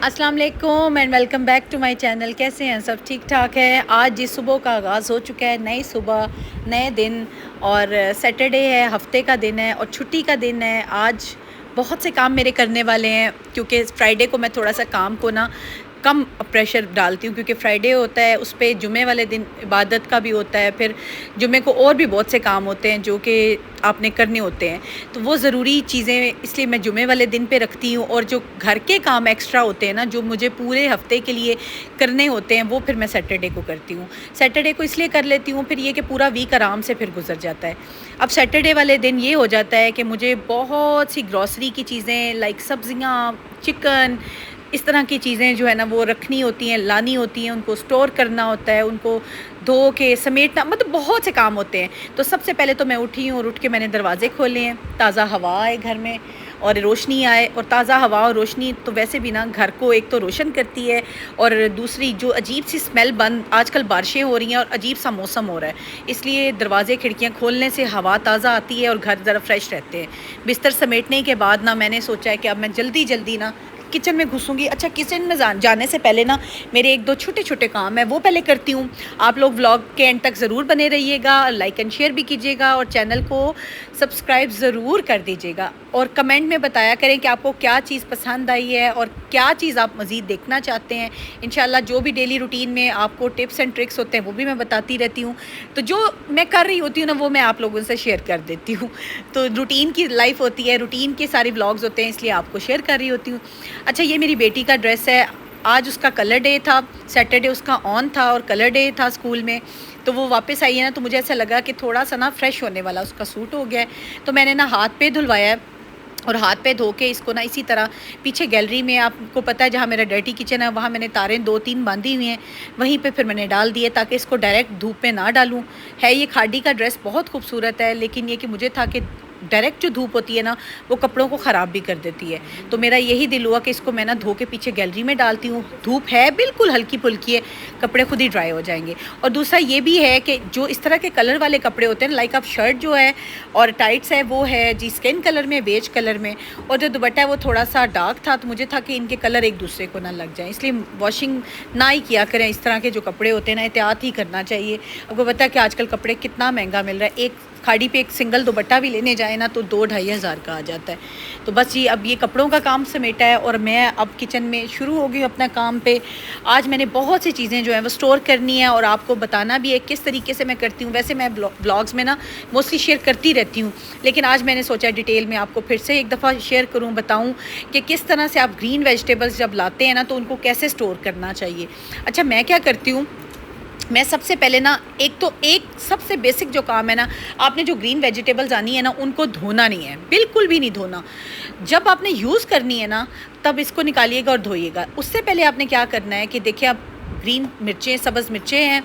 अस्सलाम वालेकुम and welcome back to my channel. कैसे हैं सब? ठीक ठाक है। आज जिस सुबह का आगाज़ हो चुका है, नई सुबह नए दिन, और सैटरडे है, हफ्ते का दिन है और छुट्टी का दिन है। आज बहुत से काम मेरे करने वाले हैं क्योंकि फ्राइडे को मैं थोड़ा सा काम को ना कम प्रेशर डालती हूँ, क्योंकि फ्राइडे होता है, उस पर जुमे वाले दिन इबादत का भी होता है, फिर जुमे को और भी बहुत से काम होते हैं जो कि आपने करने होते हैं, तो वो ज़रूरी चीज़ें इसलिए मैं जुमे वाले दिन पे रखती हूँ। और जो घर के काम एक्स्ट्रा होते हैं ना, जो मुझे पूरे हफ्ते के लिए करने होते हैं, वो फिर मैं सैटरडे को करती हूँ। सैटरडे को इसलिए कर लेती हूँ फिर ये कि पूरा वीक आराम से फिर गुजर जाता है। अब सैटरडे वाले दिन ये हो जाता है कि मुझे बहुत सी ग्रॉसरी की चीज़ें लाइक सब्ज़ियाँ, चिकन, इस तरह की चीज़ें जो है ना वो रखनी होती हैं, लानी होती हैं, उनको स्टोर करना होता है, उनको धो के समेटना, मतलब बहुत से काम होते हैं। तो सबसे पहले तो मैं उठी हूँ और उठ के मैंने दरवाज़े खोले हैं, ताज़ा हवा आए घर में और रोशनी आए। और ताज़ा हवा और रोशनी तो वैसे भी ना घर को एक तो रोशन करती है, और दूसरी जो अजीब सी स्मेल बंद, आजकल बारिशें हो रही हैं और अजीब सा मौसम हो रहा है, इसलिए दरवाज़े खिड़कियाँ खोलने से हवा ताज़ा आती है और घर ज़रा फ्रेश रहते हैं। बिस्तर समेटने के बाद ना मैंने सोचा है कि अब मैं जल्दी जल्दी ना किचन में घुसूँगी। अच्छा, किचन में जाने से पहले ना मेरे एक दो छोटे छोटे काम है वो पहले करती हूँ। आप लोग व्लॉग के एंड तक ज़रूर बने रहिएगा, लाइक एंड शेयर भी कीजिएगा और चैनल को सब्सक्राइब ज़रूर कर दीजिएगा। और कमेंट में बताया करें कि आपको क्या चीज़ पसंद आई है और क्या चीज़ आप मज़ीद देखना चाहते हैं। इंशाल्लाह जो भी डेली रूटीन में आपको टिप्स एंड ट्रिक्स होते हैं वो भी मैं बताती रहती हूँ, तो जो मैं कर रही होती हूँ ना वो मैं आप लोगों से शेयर कर देती हूँ। तो रूटीन की लाइफ होती है, रूटीन के सारे व्लॉग्स होते हैं, इसलिए आपको शेयर कर रही होती हूँ। अच्छा, ये मेरी बेटी का ड्रेस है, आज उसका कलर डे था, सैटरडे उसका ऑन था और कलर डे था स्कूल में, तो वो वापस आई है ना, तो मुझे ऐसा लगा कि थोड़ा सा ना फ्रेश होने वाला उसका सूट हो गया है, तो मैंने ना हाथ पे धुलवाया है और हाथ पे धो के इसको ना इसी तरह पीछे गैलरी में, आपको पता है जहाँ मेरा डर्टी किचन है वहाँ मैंने तारें 2-3 बांधी हुई हैं, वहीं पे फिर मैंने डाल दिए ताकि इसको डायरेक्ट धूप में ना डालूँ। है ये खादी का ड्रेस बहुत खूबसूरत है, लेकिन ये कि मुझे था कि डायरेक्ट जो धूप होती है ना वो कपड़ों को ख़राब भी कर देती है, तो मेरा यही दिल हुआ कि इसको मैं ना धो के पीछे गैलरी में डालती हूँ। धूप है बिल्कुल हल्की फुल्की है, कपड़े खुद ही ड्राई हो जाएंगे। और दूसरा ये भी है कि जो इस तरह के कलर वाले कपड़े होते हैं, लाइक आप शर्ट जो है और टाइट्स है वो है जी स्किन कलर में, बेज कलर में, और जो दुपट्टा है वो थोड़ा सा डार्क था, तो मुझे था कि इनके कलर एक दूसरे को ना लग जाए, इसलिए वॉशिंग ना ही किया करें। इस तरह के जो कपड़े होते हैं ना एहतियात ही करना चाहिए। आपको पता है कि आजकल कपड़े कितना महंगा मिल रहा है, एक खाड़ी पे एक सिंगल दुपट्टा भी लेने जाए ना तो 2-2.5 हज़ार का आ जाता है। तो बस ये अब ये कपड़ों का काम समेटा है और मैं अब किचन में शुरू हो गई हूँ अपना काम पे। आज मैंने बहुत सी चीज़ें जो हैं वो स्टोर करनी है और आपको बताना भी है किस तरीके से मैं करती हूँ। वैसे मैं ब्लॉग्स में ना मोस्टली शेयर करती रहती हूँ, लेकिन आज मैंने सोचा डिटेल में आपको फिर से एक दफ़ा शेयर करूँ, बताऊँ कि किस तरह से आप ग्रीन वेजिटेबल्स जब लाते हैं ना तो उनको कैसे स्टोर करना चाहिए। अच्छा, मैं क्या करती हूँ, मैं सबसे पहले ना एक सबसे बेसिक जो काम है ना, आपने जो ग्रीन वेजिटेबल्स आनी है ना उनको धोना नहीं है, बिल्कुल भी नहीं धोना। जब आपने यूज़ करनी है ना तब इसको निकालिएगा और धोइएगा। उससे पहले आपने क्या करना है कि देखिए, आप ग्रीन मिर्चें, सब्ज़ मिर्चें हैं,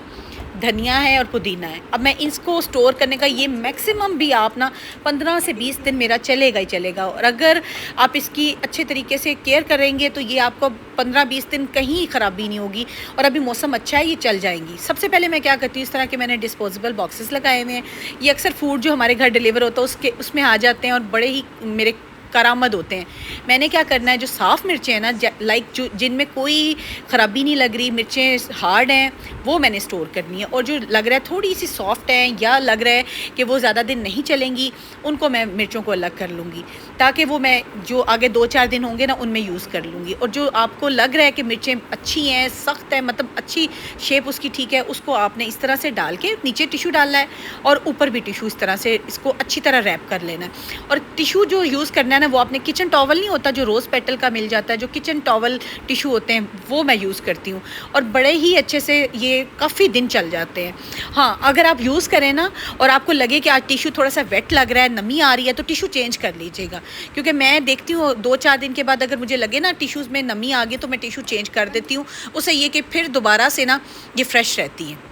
धनिया है और पुदीना है। अब मैं इसको स्टोर करने का ये मैक्सिमम भी आप ना 15 से 20 दिन मेरा चलेगा ही चलेगा, और अगर आप इसकी अच्छे तरीके से केयर करेंगे तो ये आपको 15-20 दिन कहीं ख़राबी नहीं होगी, और अभी मौसम अच्छा है, ये चल जाएंगी। सबसे पहले मैं क्या करती हूँ, इस तरह के मैंने डिस्पोजेबल बॉक्सेस लगाए हुए हैं, ये अक्सर फूड जो हमारे घर डिलीवर होता है उसमें आ जाते हैं और बड़े ही मेरे करामद होते हैं। मैंने क्या करना है, जो साफ़ मिर्चें हैं ना, लाइक जो जिनमें कोई ख़राबी नहीं लग रही, मिर्चें हार्ड हैं, वो मैंने स्टोर करनी है, और जो लग रहा है थोड़ी सी सॉफ्ट है या लग रहा है कि वो ज़्यादा दिन नहीं चलेंगी, उनको मैं मिर्चों को अलग कर लूँगी, ताकि वो मैं जो आगे 2-4 दिन होंगे ना उनमें यूज़ कर लूँगी। और जो आपको लग रहा है कि मिर्चें अच्छी हैं, सख्त है, मतलब अच्छी शेप उसकी ठीक है, उसको आपने इस तरह से डाल के नीचे टिशू डालना है और ऊपर भी टिशू इस तरह से इसको अच्छी तरह रैप कर लेना है। और टिशू जो यूज़ करना है ना, वो आपने किचन टॉवल नहीं होता जो रोज़ पेटल का मिल जाता है, जो किचन टॉवल टिशू होते हैं वो मैं यूज़ करती हूँ, और बड़े ही अच्छे से ये काफ़ी दिन चल जाते हैं। हाँ, अगर आप यूज़ करें ना और आपको लगे कि आज टिशू थोड़ा सा वेट लग रहा है, नमी आ रही है, तो टिशू चेंज कर लीजिएगा, क्योंकि मैं देखती हूँ 2-4 दिन के बाद अगर मुझे लगे ना टिशूज़ में नमी आ गई तो मैं टिशू चेंज कर देती हूँ। उससे ये कि फिर दोबारा से ना ये फ्रेश रहती है।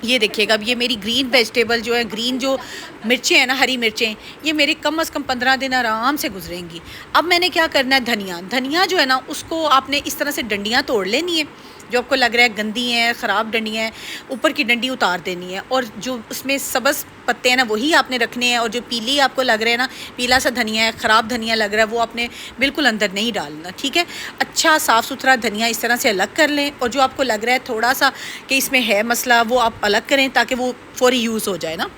ये देखिएगा, अब ये मेरी ग्रीन वेजिटेबल जो है, ग्रीन जो मिर्चें हैं ना, हरी मिर्चें, ये मेरे कम से कम 15 दिन आराम से गुजरेंगी। अब मैंने क्या करना है, धनिया, धनिया जो है ना उसको आपने इस तरह से डंडियाँ तोड़ लेनी है, जो आपको लग रहा है गंदी हैं, ख़राब डंडियाँ हैं, ऊपर की डंडी उतार देनी है, और जो उसमें सब्ज़ पत्ते हैं ना वही आपने रखने हैं, और जो पीली आपको लग रहा है ना, पीला सा धनिया है, ख़राब धनिया लग रहा है, वो आपने बिल्कुल अंदर नहीं डालना, ठीक है। अच्छा साफ़ सुथरा धनिया इस तरह से अलग कर लें, और जो आपको लग रहा है थोड़ा सा कि इसमें है मसला, वो आप अलग करें ताकि वो फ़ौरी यूज़ हो जाए ना।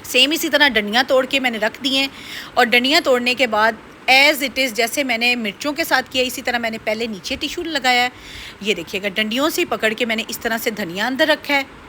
सेम इसी तरह डंडियाँ तोड़ के मैंने रख दी हैं, और डंडियाँ तोड़ने के बाद एज़ इट इज़ जैसे मैंने मिर्चों के साथ किया, इसी तरह मैंने पहले नीचे टिश्यू लगाया है। ये देखिएगा, डंडियों से पकड़ के मैंने इस तरह से धनिया अंदर रखा है।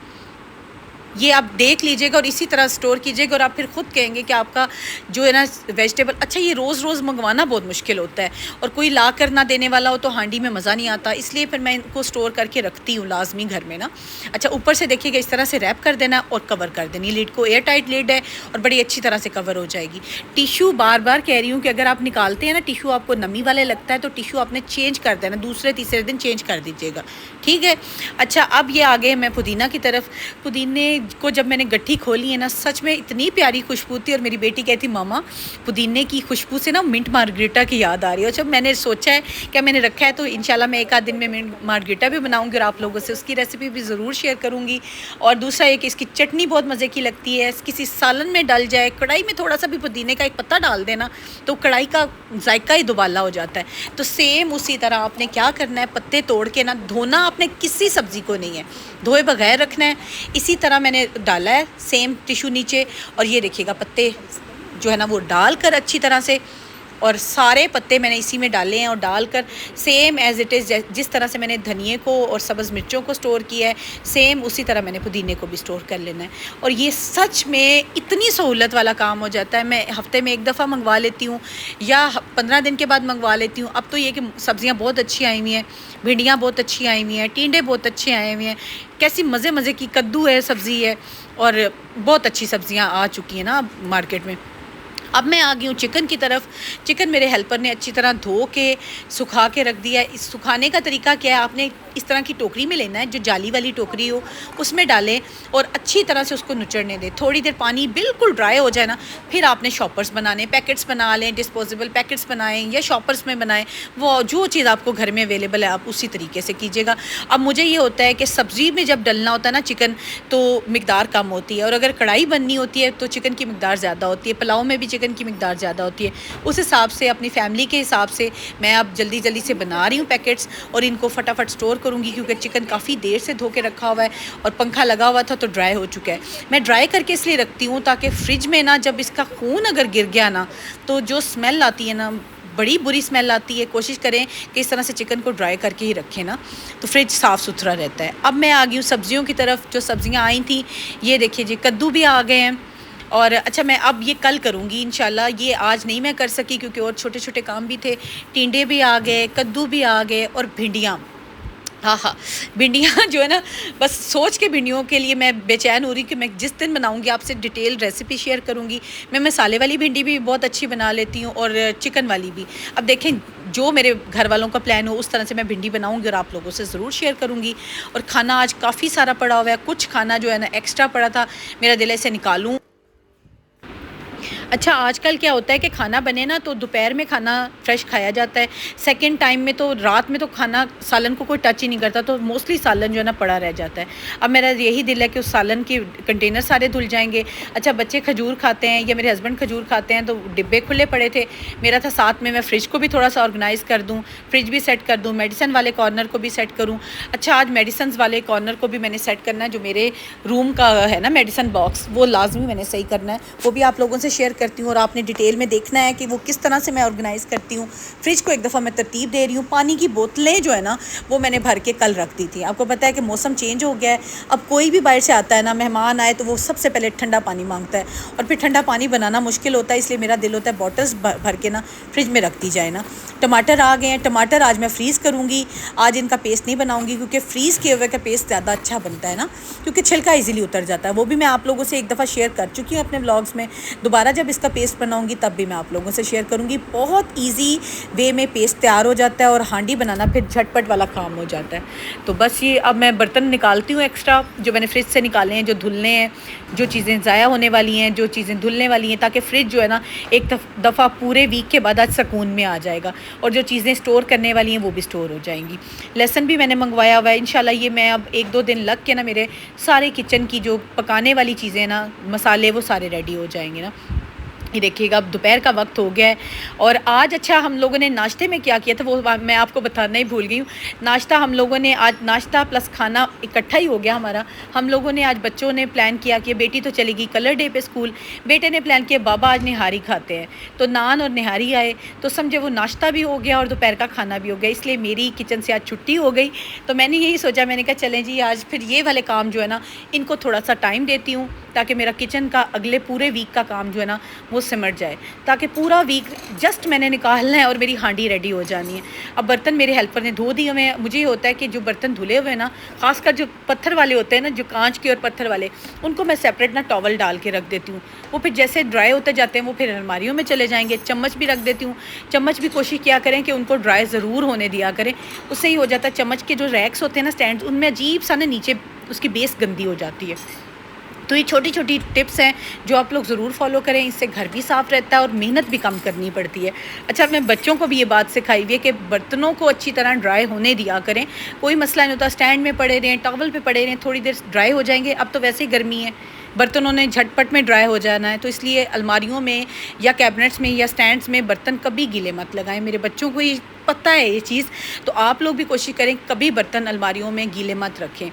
ये आप देख लीजिएगा और इसी तरह स्टोर कीजिएगा, और आप फिर ख़ुद कहेंगे कि आपका जो है ना वेजिटेबल, अच्छा ये रोज़ रोज़ मंगवाना बहुत मुश्किल होता है, और कोई ला कर ना देने वाला हो तो हांडी में मज़ा नहीं आता, इसलिए फिर मैं इनको स्टोर करके रखती हूँ लाजमी घर में ना। अच्छा, ऊपर से देखिएगा इस तरह से रैप कर देना और कवर कर देनी, लीड को एयर टाइट लीड है और बड़ी अच्छी तरह से कवर हो जाएगी। टिशू बार बार कह रही हूँ कि अगर आप निकालते हैं ना टिशू, आपको नमी वाले लगता है तो टिशू आपने चेंज कर देना, दूसरे तीसरे दिन चेंज कर दीजिएगा, ठीक है। अच्छा, अब ये आगे मैं पुदीना की तरफ। पुदीने को जब मैंने गट्ठी खोली है ना, सच में इतनी प्यारी खुशबू थी, और मेरी बेटी कहती मामा पुदीने की खुशबू से ना मिंट मार्गरीटा की याद आ रही है। जब मैंने सोचा है कि मैंने रखा है तो इंशाल्लाह मैं एक आध दिन में मिंट मार्गरीटा भी बनाऊंगी और आप लोगों से उसकी रेसिपी भी ज़रूर शेयर करूंगी। और दूसरा ये कि इसकी चटनी बहुत मज़े की लगती है, किसी सालन में डल जाए, कढ़ाई में थोड़ा सा भी पुदीने का एक पत्ता डाल देना तो कढ़ाई का जायका ही दुबाला हो जाता है। तो सेम उसी तरह आपने क्या करना है, पत्ते तोड़ के ना, धोना आपने किसी सब्ज़ी को नहीं है, धोए बगैर रखना है। इसी तरह मैंने डाला है सेम टिशू नीचे, और ये देखिएगा पत्ते जो है ना वो डालकर अच्छी तरह से, और सारे पत्ते मैंने इसी में डाले हैं, और डालकर सेम एज़ इट इज़ जिस तरह से मैंने धनिए को और सब्ज़ मिर्चों को स्टोर किया है, सेम उसी तरह मैंने पुदीने को भी स्टोर कर लेना है। और ये सच में इतनी सहूलत वाला काम हो जाता है। मैं हफ़्ते में एक दफ़ा मंगवा लेती हूँ या 15 दिन के बाद मंगवा लेती हूँ। अब तो ये कि सब्ज़ियाँ बहुत अच्छी आई हुई हैं, भिंडियाँ बहुत अच्छी आई हुई हैं, टिंडे बहुत अच्छे आए हुए हैं, कैसी मज़े मज़े की कद्दू है, सब्ज़ी है, और बहुत अच्छी सब्ज़ियाँ आ चुकी हैं ना मार्केट में। अब मैं आ गई हूँ चिकन की तरफ। चिकन मेरे हेल्पर ने अच्छी तरह धो के सुखा के रख दिया है। इस सुखाने का तरीका क्या है, आपने इस तरह की टोकरी में लेना है, जो जाली वाली टोकरी हो, उसमें डालें और अच्छी तरह से उसको नुचड़ने दें। थोड़ी देर पानी बिल्कुल ड्राई हो जाए ना, फिर आपने शॉपर्स बनाने, पैकेट्स बना लें, डिस्पोजेबल पैकेट्स बनाएं या शॉपर्स में बनाएं, वो जो चीज़ आपको घर में अवेलेबल है आप उसी तरीके से कीजिएगा। अब मुझे ये होता है कि सब्ज़ी में जब डलना होता है ना चिकन, तो मिकदार कम होती है, और अगर कढ़ाई बननी होती है तो चिकन की मिकदार ज़्यादा होती है, पुलाव में भी चिकन की मिकदार ज़्यादा होती है। उस हिसाब से अपनी फैमिली के हिसाब से मैं अब जल्दी जल्दी से बना रही हूँ पैकेट्स, और इनको फटाफट स्टोर करूँगी, क्योंकि चिकन काफ़ी देर से धो के रखा हुआ है और पंखा लगा हुआ था तो ड्राई हो चुका है। मैं ड्राई करके इसलिए रखती हूँ ताकि फ्रिज में ना जब इसका खून अगर गिर गया ना, तो जो स्मेल आती है ना, बड़ी बुरी स्मेल आती है। कोशिश करें कि इस तरह से चिकन को ड्राई करके ही रखें ना, तो फ्रिज साफ़ सुथरा रहता है। अब मैं आ गई हूँ सब्जियों की तरफ। जो सब्जियाँ आई थी, ये देखिए जी, कद्दू भी आ गए हैं। और अच्छा, मैं अब ये कल करूँगी इंशाल्लाह, ये आज नहीं मैं कर सकी क्योंकि और छोटे छोटे काम भी थे। टिंडे भी आ गए, कद्दू भी आ गए, और भिंडियाँ, हाँ, भिंडियाँ जो है ना, बस सोच के भिंडियों के लिए मैं बेचैन हो रही कि मैं जिस दिन बनाऊंगी आपसे डिटेल रेसिपी शेयर करूंगी। मैं मसाले वाली भिंडी भी बहुत अच्छी बना लेती हूँ और चिकन वाली भी। अब देखें, जो मेरे घर वालों का प्लान हो उस तरह से मैं भिंडी बनाऊंगी और आप लोगों से ज़रूर शेयर करूंगी। और खाना आज काफ़ी सारा पड़ा हुआ है, कुछ खाना जो है ना एक्स्ट्रा पड़ा था, मेरा दिल ऐसे निकालूँ। अच्छा, आजकल क्या होता है कि खाना बने ना तो दोपहर में खाना फ्रेश खाया जाता है, सेकंड टाइम में तो रात में तो खाना, सालन को कोई टच ही नहीं करता, तो मोस्टली सालन जो है ना पड़ा रह जाता है। अब मेरा यही दिल है कि उस सालन के कंटेनर सारे धुल जाएंगे। अच्छा, बच्चे खजूर खाते हैं या मेरे हस्बैंड खजूर खाते हैं, तो डिब्बे खुले पड़े थे। मेरा था साथ में मैं फ्रिज को भी थोड़ा सा ऑर्गेनाइज़ कर दूँ, फ्रिज भी सेट कर दूँ, मेडिसन वाले कॉर्नर को भी सेट करूँ। अच्छा, आज मेडिसन वाले कॉर्नर को भी मैंने सेट करना है, जो मेरे रूम का है ना मेडिसन बॉक्स, वो लाजमी मैंने सही करना है, वो भी आप लोगों से शेयर करती हूँ। और आपने डिटेल में देखना है कि वो किस तरह से मैं ऑर्गेनाइज़ करती हूँ। फ्रिज को एक दफ़ा मैं तरतीब दे रही हूँ। पानी की बोतलें जो है ना, वो मैंने भर के कल रख दी थी। आपको पता है कि मौसम चेंज हो गया है, अब कोई भी बाहर से आता है ना, मेहमान आए तो वो सबसे पहले ठंडा पानी मांगता है, और फिर ठंडा पानी बनाना मुश्किल होता है, इसलिए मेरा दिल होता है बॉटल्स भर के ना फ्रिज में रख दी जाए ना। टमाटर आ गए हैं, टमाटर आज मैं फ्रीज़ करूँगी, आज इनका पेस्ट नहीं बनाऊँगी, क्योंकि फ्रीज़ किए हुए का पेस्ट ज़्यादा अच्छा बनता है ना, क्योंकि छिलका ईजिली उतर जाता है। वो भी मैं आप लोगों से एक दफ़ा शेयर कर चुकी हूँ अपने व्लॉग्स में। दोबारा जब जब इसका पेस्ट बनाऊंगी तब भी मैं आप लोगों से शेयर करूंगी। बहुत इजी वे में पेस्ट तैयार हो जाता है और हांडी बनाना फिर झटपट वाला काम हो जाता है। तो बस ये अब मैं बर्तन निकालती हूँ एक्स्ट्रा जो मैंने फ्रिज से निकाले हैं, जो धुलने हैं, जो चीज़ें ज़ाया होने वाली हैं, जो चीज़ें धुलने वाली हैं, ताकि फ्रिज जो है ना एक दफ़ा पूरे वीक के बाद आज सुकून में आ जाएगा और जो चीज़ें स्टोर करने वाली हैं वो भी स्टोर हो जाएंगी। लहसुन भी मैंने मंगवाया हुआ है, इंशाल्लाह ये मैं अब 1-2 दिन लग के ना मेरे सारे किचन की जो पकाने वाली चीज़ें ना, मसाले, वो सारे रेडी हो जाएंगे ना। ये देखिएगा अब दोपहर का वक्त हो गया है और आज अच्छा हम लोगों ने नाश्ते में क्या किया था वो मैं आपको बताना ही भूल गई हूँ। नाश्ता हम लोगों ने आज नाश्ता प्लस खाना इकट्ठा ही हो गया हमारा। हम लोगों ने आज, बच्चों ने प्लान किया कि बेटी तो चलेगी कलर डे पे स्कूल, बेटे ने प्लान किया बाबा आज निहारी खाते हैं, तो नान और निहारी आए, तो समझे वो नाश्ता भी हो गया और दोपहर का खाना भी हो गया। इसलिए मेरी किचन से आज छुट्टी हो गई। तो मैंने यही सोचा, मैंने कहा चलें जी आज फिर ये वाले काम जो है ना इनको थोड़ा सा टाइम देती हूँ ताकि मेरा किचन का अगले पूरे वीक का काम जो है ना वो सिमट जाए, ताकि पूरा वीक जस्ट मैंने निकालना है और मेरी हांडी रेडी हो जानी है। अब बर्तन मेरे हेल्पर ने धो दिए हुए हैं। मुझे ये होता है कि जो बर्तन धुले हुए हैं ना, खासकर जो पत्थर वाले होते हैं ना, जो कांच के और पत्थर वाले, उनको मैं सेपरेट ना टॉवल डाल के रख देती हूँ। वो फिर जैसे ड्राई होते जाते हैं वो फिर अलमारियों में चले जाएंगे। चम्मच भी रख देती हूँ। चम्मच भी कोशिश किया करें कि उनको ड्राई ज़रूर होने दिया करें, उससे ही हो जाता है। चम्मच के जो रैक्स होते हैं ना, स्टैंड, उनमें अजीब सा ना नीचे उसकी बेस गंदी हो जाती है। तो ये छोटी छोटी टिप्स हैं जो आप लोग ज़रूर फॉलो करें, इससे घर भी साफ़ रहता है और मेहनत भी कम करनी पड़ती है। अच्छा, मैं बच्चों को भी ये बात सिखाई हुई है कि बर्तनों को अच्छी तरह ड्राई होने दिया करें। कोई मसला नहीं होता, स्टैंड में पड़े रहें, टॉवल पे पड़े रहें, थोड़ी देर ड्राई हो जाएंगे। अब तो वैसे ही गर्मी है, बर्तनों ने झटपट में ड्राई हो जाना है, तो इसलिए अलमारियों में या कैबिनेट्स में या स्टैंड्स में बर्तन कभी गीले मत लगाएं। मेरे बच्चों को ये पता है ये चीज़, तो आप लोग भी कोशिश करें कभी बर्तन अलमारियों में गीले मत रखें।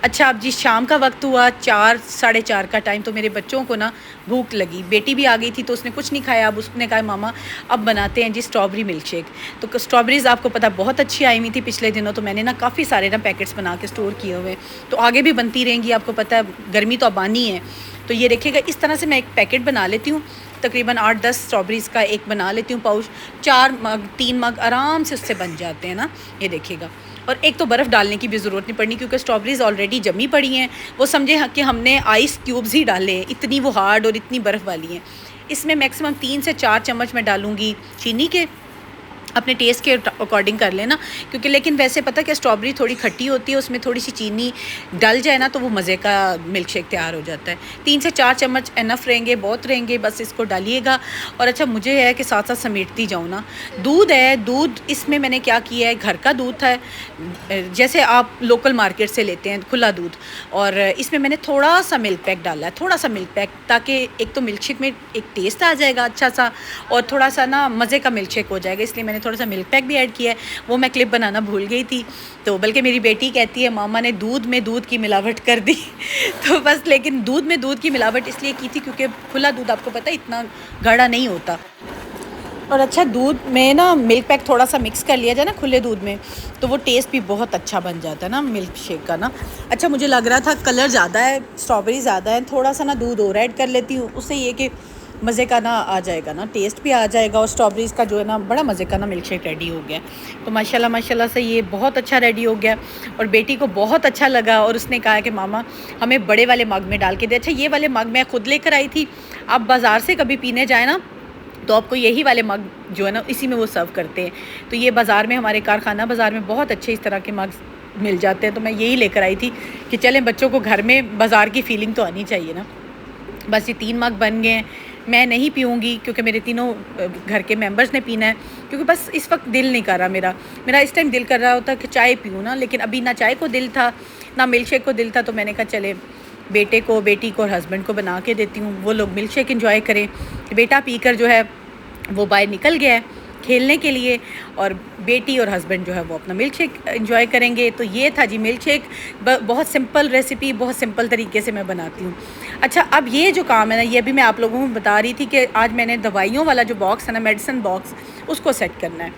अच्छा, अब जी शाम का वक्त हुआ, 4 साढ़े 4 का टाइम, तो मेरे बच्चों को ना भूख लगी। बेटी भी आ गई थी तो उसने कुछ नहीं खाया। अब उसने कहा मामा अब बनाते हैं जी स्ट्रॉबेरी मिल्क शेक। तो स्ट्रॉबेरीज़ आपको पता बहुत अच्छी आई हुई थी पिछले दिनों, तो मैंने ना काफ़ी सारे ना पैकेट्स बना के स्टोर किए हुए, तो आगे भी बनती रहेंगी। आपको पता है गर्मी तो अब आनी है, तो ये देखिएगा इस तरह से मैं एक पैकेट बना लेती हूँ। तकरीबन 8-10 स्ट्रॉबेरीज़ का एक बना लेती हूँ पाउच। 4 मग 3 मग आराम से उससे बन जाते हैं ना, ये देखिएगा। और एक तो बर्फ़ डालने की भी ज़रूरत नहीं पड़नी क्योंकि स्ट्रॉबेरीज़ ऑलरेडी जमी पड़ी हैं। वो समझे कि हमने आइस क्यूब्स ही डाले हैं, इतनी वो हार्ड और इतनी बर्फ़ वाली हैं। इसमें मैक्सिमम 3 से 4 चम्मच मैं डालूँगी चीनी के, अपने टेस्ट के अकॉर्डिंग कर लेना, क्योंकि लेकिन वैसे पता कि स्ट्रॉबेरी थोड़ी खट्टी होती है, उसमें थोड़ी सी चीनी डल जाए ना तो वो मज़े का मिल्क शेक तैयार हो जाता है। 3 से 4 चम्मच एनफ रहेंगे, बहुत रहेंगे, बस इसको डालिएगा। और अच्छा, मुझे है कि साथ साथ समेटती जाऊँ ना। दूध है, दूध इसमें मैंने क्या किया है, घर का दूध था, जैसे आप लोकल मार्केट से लेते हैं खुला दूध, और इसमें मैंने थोड़ा सा मिल्क पैक डाला है, थोड़ा सा मिल्क पैक, ताकि एक तो मिल्क शेक में एक टेस्ट आ जाएगा अच्छा सा और थोड़ा सा ना मज़े का मिल्क शेक हो जाएगा। इसलिए मैंने थोड़ा सा मिल्क पैक भी ऐड किया है। वो मैं क्लिप बनाना भूल गई थी, तो बल्कि मेरी बेटी कहती है मामा ने दूध में दूध की मिलावट कर दी तो बस, लेकिन दूध में दूध की मिलावट इसलिए की थी क्योंकि खुला दूध आपको पता है इतना गाढ़ा नहीं होता। और अच्छा, दूध में ना मिल्क पैक थोड़ा सा मिक्स कर लिया जाए ना खुले दूध में, तो वो टेस्ट भी बहुत अच्छा बन जाता है ना मिल्क शेक का ना। अच्छा, मुझे लग रहा था कलर ज़्यादा है, स्ट्रॉबेरी ज़्यादा है, थोड़ा सा ना दूध और ऐड कर लेती हूँ, उससे ये कि मज़े का ना आ जाएगा ना, टेस्ट भी आ जाएगा और स्ट्रॉबेरीज़ का जो है ना बड़ा मज़े का ना मिल्क शेक रेडी हो गया। तो माशाल्लाह माशाल्लाह से ये बहुत अच्छा रेडी हो गया और बेटी को बहुत अच्छा लगा और उसने कहा कि मामा हमें बड़े वाले मग में डाल के दे। अच्छा, ये वाले मग मैं ख़ुद लेकर आई थी। आप बाज़ार से कभी पीने जाए ना तो आपको यही वाले मग जो है ना इसी में वो सर्व करते हैं। तो ये बाज़ार में, हमारे कारखाना बाज़ार में बहुत अच्छे इस तरह के मग मिल जाते हैं, तो मैं यही लेकर आई थी कि चलें बच्चों को घर में बाज़ार की फ़ीलिंग तो आनी चाहिए ना। बस ये 3 मग बन गए। मैं नहीं पीऊँगी क्योंकि मेरे तीनों घर के मेंबर्स ने पीना है, क्योंकि बस इस वक्त दिल नहीं कर रहा मेरा इस टाइम दिल कर रहा होता कि चाय पीऊँ ना, लेकिन अभी ना चाय को दिल था ना मिल्क शेक को दिल था। तो मैंने कहा चले बेटे को, बेटी को और हस्बैंड को बना के देती हूँ, वो लोग मिल्क शेक एंजॉय करें। बेटा पीकर जो है वो बाहर निकल गया है खेलने के लिए और बेटी और हस्बैंड जो है वो अपना मिल्क शेक एंजॉय करेंगे। तो ये था जी मिल्क शेक, बहुत सिंपल रेसिपी, बहुत सिंपल तरीके से मैं बनाती हूँ। अच्छा, अब ये जो काम है ना, ये भी मैं आप लोगों को बता रही थी कि आज मैंने दवाइयों वाला जो बॉक्स है ना, मेडिसिन बॉक्स, उसको सेट करना है।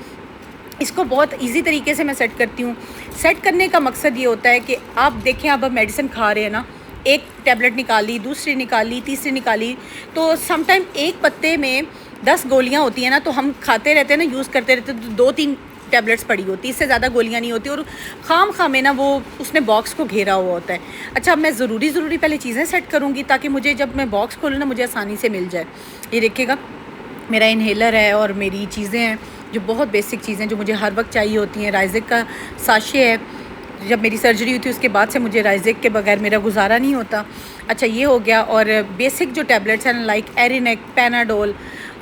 इसको बहुत इजी तरीके से मैं सेट करती हूँ। सेट करने का मकसद ये होता है कि आप देखें, अब मेडिसिन खा रहे हैं ना, एक टैबलेट निकाली, दूसरी निकाली, तीसरी निकाली, तो समटाइम एक पत्ते में 10 गोलियां होती हैं ना, तो हम खाते रहते हैं ना, यूज़ करते रहते हैं, तो 2-3 टैबलेट्स पड़ी होती है, इससे ज़्यादा गोलियाँ नहीं होती, और खाम में ना वो उसने बॉक्स को घेरा हुआ होता है। अच्छा, अब मैं ज़रूरी पहले चीज़ें सेट करूँगी ताकि मुझे जब मैं बॉक्स खोलूँ ना मुझे आसानी से मिल जाए। ये देखिएगा मेरा इन्हेलर है और मेरी चीज़ें हैं जो बहुत बेसिक चीज़ें जो मुझे हर वक्त चाहिए होती हैं। राइज़िक का साशे है, जब मेरी सर्जरी हुई थी उसके बाद से मुझे राइज़िक के बगैर मेरा गुजारा नहीं होता। अच्छा, ये हो गया। और बेसिक जो टैबलेट्स हैं लाइक एरिनेक, पैनाडोल,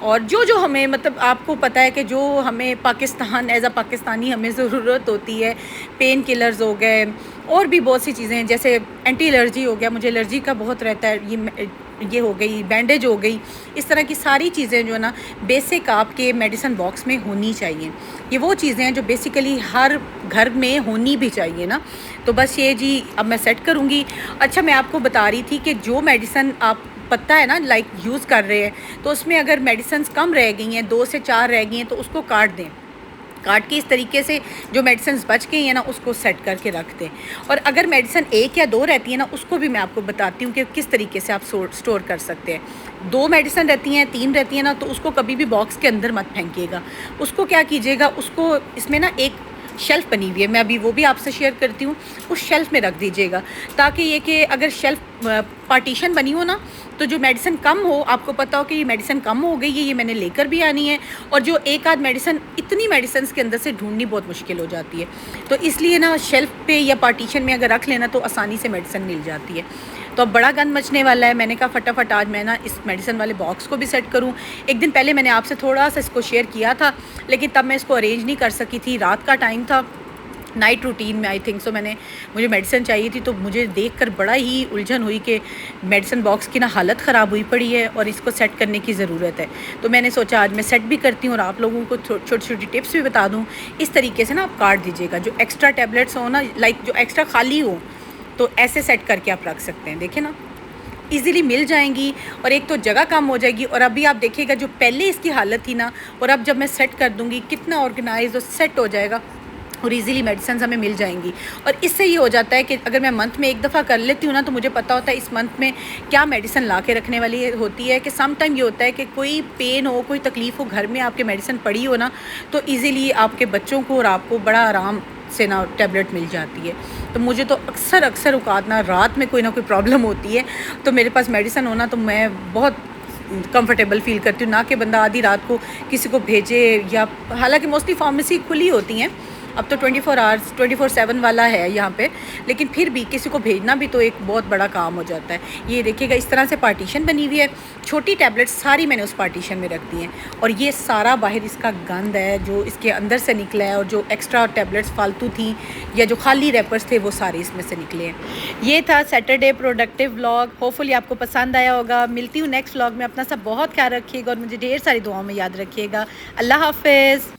और जो हमें मतलब आपको पता है कि जो हमें पाकिस्तान एज़ अ पाकिस्तानी हमें ज़रूरत होती है, पेन किलर्स हो गए और भी बहुत सी चीज़ें, जैसे एंटी एलर्जी हो गया, मुझे एलर्जी का बहुत रहता है, ये हो गई, बैंडेज हो गई, इस तरह की सारी चीज़ें जो है ना बेसिक आपके मेडिसिन बॉक्स में होनी चाहिए। ये वो चीज़ें हैं जो बेसिकली हर घर में होनी भी चाहिए ना। तो बस ये जी अब मैं सेट करूँगी। अच्छा, मैं आपको बता रही थी कि जो मेडिसिन आप पता है ना लाइक यूज़ कर रहे हैं, तो उसमें अगर मेडिसिन कम रह गई हैं, 2 से 4 रह गई हैं, तो उसको काट दें। काट के इस तरीके से जो मेडिसिन बच गई हैं ना उसको सेट करके रख दें। और अगर मेडिसिन 1 या 2 रहती है ना उसको भी मैं आपको बताती हूँ कि किस तरीके से आप स्टोर कर सकते हैं। 2 मेडिसिन रहती हैं, 3 रहती हैं ना, तो उसको कभी भी बॉक्स के अंदर मत फेंकिएगा। उसको क्या कीजिएगा, उसको इसमें ना एक शेल्फ़ बनी हुई है, मैं अभी वो भी आपसे शेयर करती हूँ, उस शेल्फ़ में रख दीजिएगा, ताकि ये कि अगर शेल्फ़ पार्टीशन बनी हो ना, तो जो मेडिसिन कम हो, आपको पता हो कि ये मेडिसिन कम हो गई है, ये मैंने लेकर भी आनी है, और जो एक आध मेडिसिन, इतनी मेडिसिन के अंदर से ढूंढनी बहुत मुश्किल हो जाती है, तो इसलिए ना शेल्फ़ पे या पार्टीशन में अगर रख लेना तो आसानी से मेडिसिन मिल जाती है। तो अब बड़ा गंद मचने वाला है, मैंने कहा फटाफट आज मैं ना इस मेडिसिन वाले बॉक्स को भी सेट करूं। एक दिन पहले मैंने आपसे थोड़ा सा इसको शेयर किया था, लेकिन तब मैं इसको अरेंज नहीं कर सकी थी, रात का टाइम था, नाइट रूटीन में आई थिंक सो मुझे मेडिसिन चाहिए थी, तो मुझे देखकर बड़ा ही उलझन हुई कि मेडिसिन बॉक्स की ना हालत ख़राब हुई पड़ी है और इसको सेट करने की ज़रूरत है। तो मैंने सोचा आज मैं सेट भी करती हूँ और आप लोगों को छोटी छोटी टिप्स भी बता दूँ। इस तरीके से ना आप काट दीजिएगा, जो एक्स्ट्रा टैबलेट्स हो ना, लाइक जो एक्स्ट्रा खाली हो, तो ऐसे सेट करके आप रख सकते हैं। देखिए ना, ईज़िली मिल जाएंगी और एक तो जगह कम हो जाएगी। और अभी आप देखिएगा जो पहले इसकी हालत थी ना, और अब जब मैं सेट कर दूँगी कितना ऑर्गेनाइज और सेट हो जाएगा और इजीली मेडिसिन हमें मिल जाएंगी। और इससे ये हो जाता है कि अगर मैं मंथ में एक दफ़ा कर लेती हूँ ना, तो मुझे पता होता है इस मंथ में क्या मेडिसिन ला के रखने वाली होती है। कि सम टाइम ये होता है कि कोई पेन हो, कोई तकलीफ़ हो, घर में आपके मेडिसिन पड़ी हो ना, तो ईज़िली आपके बच्चों को और आपको बड़ा आराम से ना टैबलेट मिल जाती है। तो मुझे तो अक्सर औकात ना रात में कोई ना कोई प्रॉब्लम होती है, तो मेरे पास मेडिसिन होना तो मैं बहुत कंफर्टेबल फ़ील करती हूँ। ना कि बंदा आधी रात को किसी को भेजे, या हालांकि मोस्टली फार्मेसी खुली होती हैं, अब तो 24 आवर्स 24/7 वाला है यहाँ पे, लेकिन फिर भी किसी को भेजना भी तो एक बहुत बड़ा काम हो जाता है। ये देखिएगा इस तरह से पार्टीशन बनी हुई है, छोटी टैबलेट्स सारी मैंने उस पार्टीशन में रख दी हैं, और ये सारा बाहर इसका गंद है जो इसके अंदर से निकला है, और जो एक्स्ट्रा टैबलेट्स फालतू थी या जो खाली रैपर्स थे वो सारे इसमें से निकले हैं। ये था सैटरडे प्रोडक्टिव व्लॉग, होपफुली आपको पसंद आया होगा। मिलती हूँ नेक्स्ट व्लॉग में, अपना सब बहुत ख्याल रखिएगा और मुझे ढेर सारी दुआओं में याद रखिएगा। अल्लाह हाफिज़।